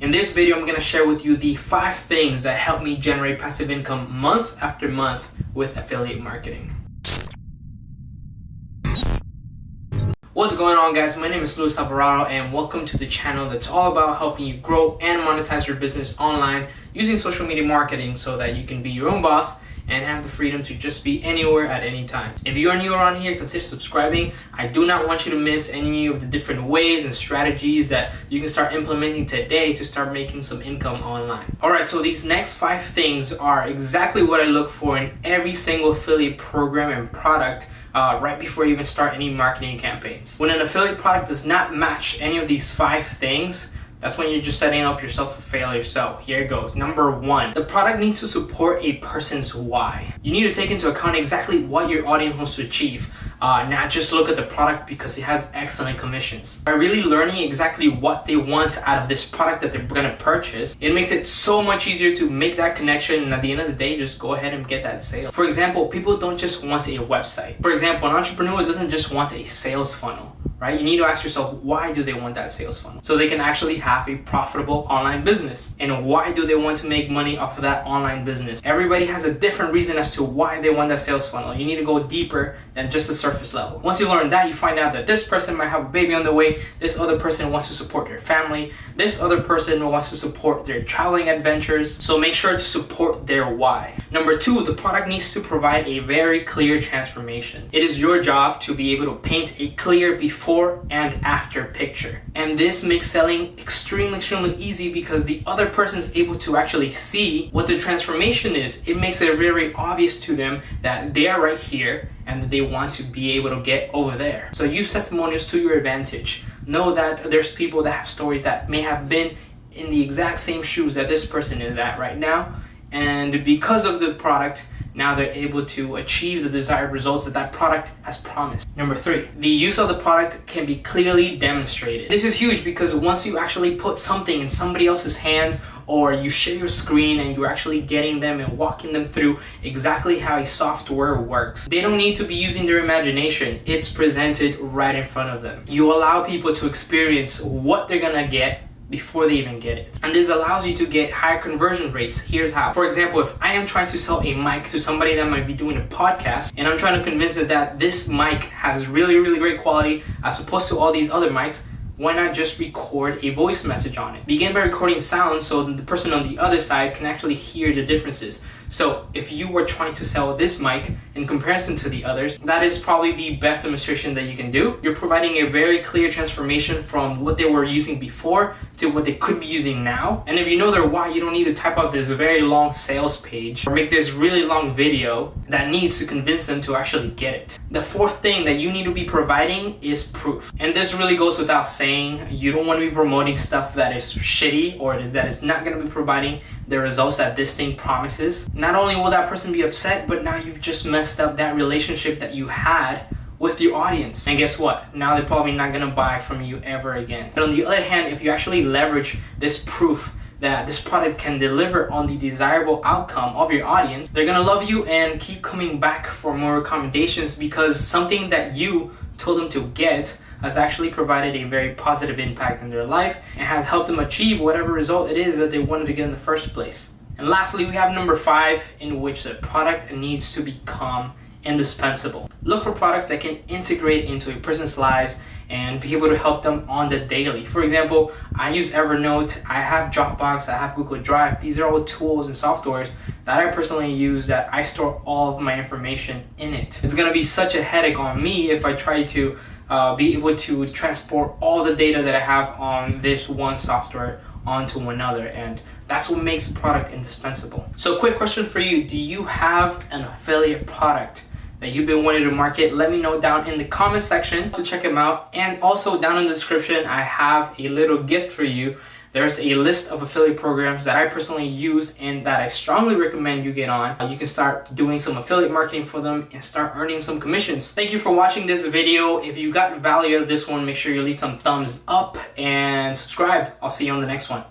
In this video, I'm going to share with you the 5 things that help me generate passive income month after month with affiliate marketing. What's going on, guys? My name is Luis Alvarado and welcome to the channel that's all about helping you grow and monetize your business online using social media marketing so that you can be your own boss and have the freedom to just be anywhere at any time. If you are new around here, consider subscribing. I do not want you to miss any of the different ways and strategies that you can start implementing today to start making some income online. Alright, so these next 5 things are exactly what I look for in every single affiliate program and product right before you even start any marketing campaigns. When an affiliate product does not match any of these 5 things, that's when you're just setting up yourself for failure. So here it goes. Number 1, the product needs to support a person's why. You need to take into account exactly what your audience wants to achieve, not just look at the product because it has excellent commissions. By really learning exactly what they want out of this product that they're gonna purchase, it makes it so much easier to make that connection, and at the end of the day, just go ahead and get that sale. For example, people don't just want a website. For example, an entrepreneur doesn't just want a sales funnel. Right? You need to ask yourself, why do they want that sales funnel? So they can actually have a profitable online business. And why do they want to make money off of that online business? Everybody has a different reason as to why they want that sales funnel. You need to go deeper than just the surface level. Once you learn that, you find out that this person might have a baby on the way, this other person wants to support their family, this other person wants to support their traveling adventures. So make sure to support their why. Number 2, the product needs to provide a very clear transformation. It is your job to be able to paint a clear before and after picture. And this makes selling extremely easy because the other person is able to actually see what the transformation is. It makes it very obvious to them that they are right here and that they want to be able to get over there. So use testimonials to your advantage. Know that there's people that have stories that may have been in the exact same shoes that this person is at right now, and because of the product, now they're able to achieve the desired results that product has promised. Number 3, the use of the product can be clearly demonstrated. This is huge because once you actually put something in somebody else's hands, or you share your screen and you're actually getting them and walking them through exactly how a software works, they don't need to be using their imagination. It's presented right in front of them. You allow people to experience what they're gonna get before they even get it. And this allows you to get higher conversion rates. Here's how. For example, if I am trying to sell a mic to somebody that might be doing a podcast, and I'm trying to convince them that this mic has really great quality as opposed to all these other mics, why not just record a voice message on it? Begin by recording sound so that the person on the other side can actually hear the differences. So if you were trying to sell this mic in comparison to the others, that is probably the best demonstration that you can do. You're providing a very clear transformation from what they were using before to what they could be using now. And if you know their why, you don't need to type out this very long sales page or make this really long video that needs to convince them to actually get it. The 4th thing that you need to be providing is proof. And this really goes without saying. You don't want to be promoting stuff that is shitty or that is not going to be providing the results that this thing promises. Not only will that person be upset, but now you've just messed up that relationship that you had with your audience. And guess what? Now they're probably not gonna buy from you ever again. But on the other hand, if you actually leverage this proof that this product can deliver on the desirable outcome of your audience, they're gonna love you and keep coming back for more recommendations because something that you told them to get has actually provided a very positive impact in their life and has helped them achieve whatever result it is that they wanted to get in the first place. And lastly, we have number 5, in which the product needs to become indispensable. Look for products that can integrate into a person's lives and be able to help them on the daily. For example, I use Evernote, I have Dropbox, I have Google Drive. These are all tools and softwares that I personally use that I store all of my information in it. It's gonna be such a headache on me if I try to be able to transport all the data that I have on this one software onto another, and that's what makes a product indispensable. So quick question for you, do you have an affiliate product that you've been wanting to market? Let me know down in the comment section to check them out. And also down in the description, I have a little gift for you. There's a list of affiliate programs that I personally use and that I strongly recommend you get on. You can start doing some affiliate marketing for them and start earning some commissions. Thank you for watching this video. If you got value out of this one, make sure you leave some thumbs up and subscribe. I'll see you on the next one.